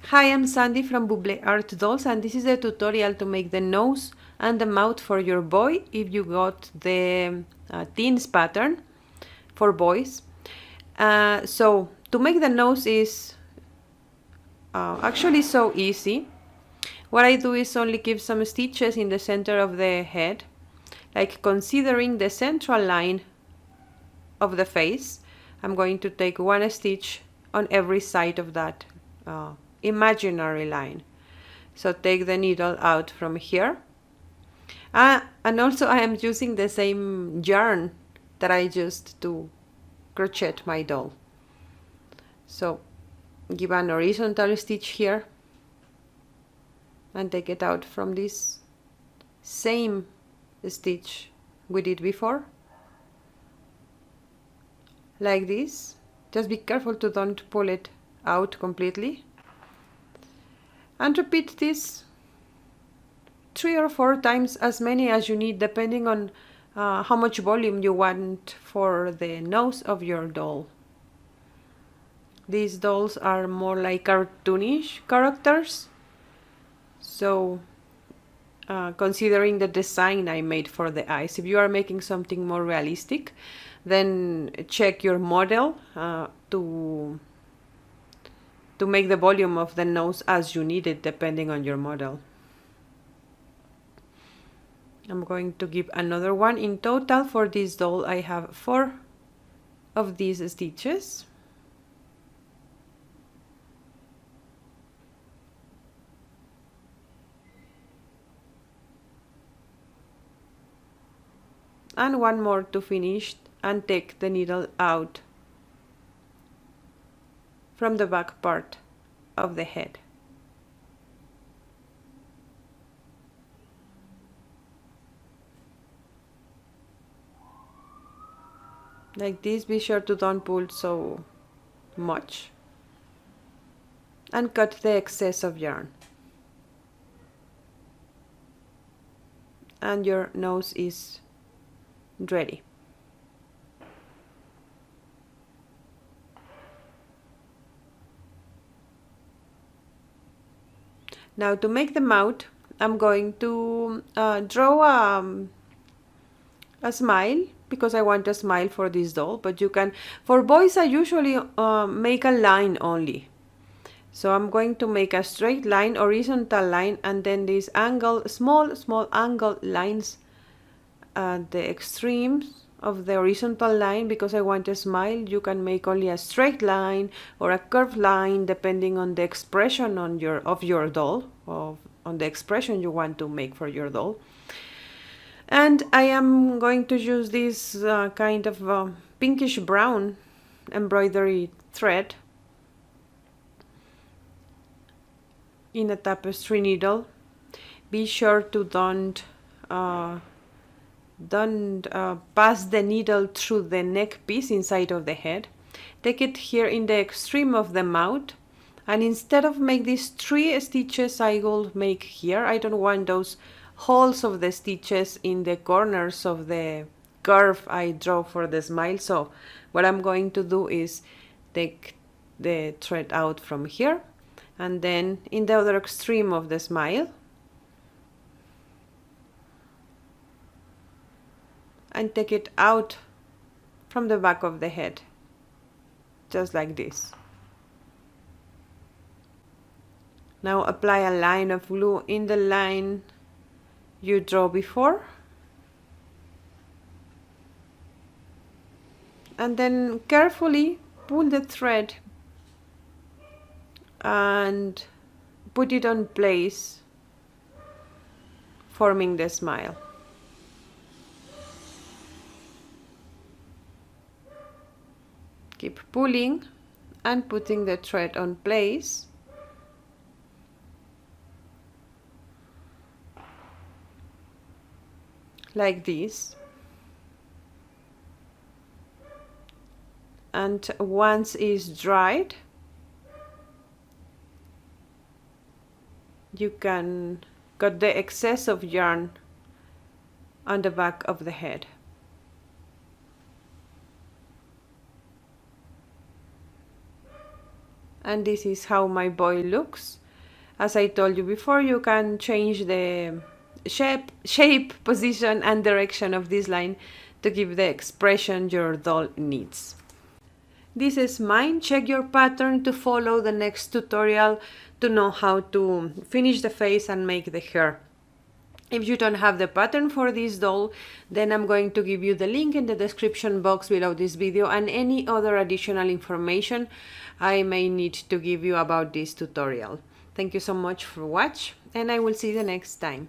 Hi, I'm Sandy from Bublee Art Dolls, and this is a tutorial to make the nose and the mouth for your boy if you got the teens pattern for boys. So to make the nose is actually so easy. What I do is only give some stitches in the center of the head, like considering the central line of the face. I'm going to take one stitch on every side of that imaginary line. So take the needle out from here. And also I am using the same yarn that I used to crochet my doll. So give an horizontal stitch here and take it out from this same stitch we did before. Like this. Just be careful to don't pull it out completely. And repeat this 3 or 4 times, as many as you need, depending on how much volume you want for the nose of your doll. These dolls are more like cartoonish characters, so considering the design I made for the eyes, if you are making something more realistic, then check your model to make the volume of the nose as you need it, depending on your model. I'm going to give another one. In total for this doll I have 4 of these stitches. And one more to finish, and take the needle out from the back part of the head. Like this. Be sure to don't pull so much, and cut the excess of yarn. And your nose is ready. Now to make the mouth, I'm going to draw a smile, because I want a smile for this doll, but you can, for boys I usually make a line only. So I'm going to make a straight line, horizontal line, and then these small angle lines at the extremes of the horizontal line. Because I want a smile, you can make only a straight line or a curved line, depending on the expression of your doll, on the expression you want to make for your doll. And I am going to use this kind of pinkish brown embroidery thread in a tapestry needle. Be sure to don't pass the needle through the neck piece inside of the head. Take it here in the extreme of the mouth, and instead of make these 3 stitches I will make here. I don't want those holes of the stitches in the corners of the curve I draw for the smile. So what I'm going to do is take the thread out from here, and then in the other extreme of the smile, and take it out from the back of the head, just like this. Now apply a line of glue in the line you draw before, and then carefully pull the thread and put it on place, forming the smile. Keep pulling and putting the thread on place. Like this. And once it's dried, you can cut the excess of yarn on the back of the head. and this is how my boy looks. As I told you before, you can change the shape, position and direction of this line to give the expression your doll needs. This is mine. Check your pattern to follow the next tutorial to know how to finish the face and make the hair. If you don't have the pattern for this doll, then I'm going to give you the link in the description box below this video and any other additional information I may need to give you about this tutorial. Thank you so much for watching, and I will see you the next time.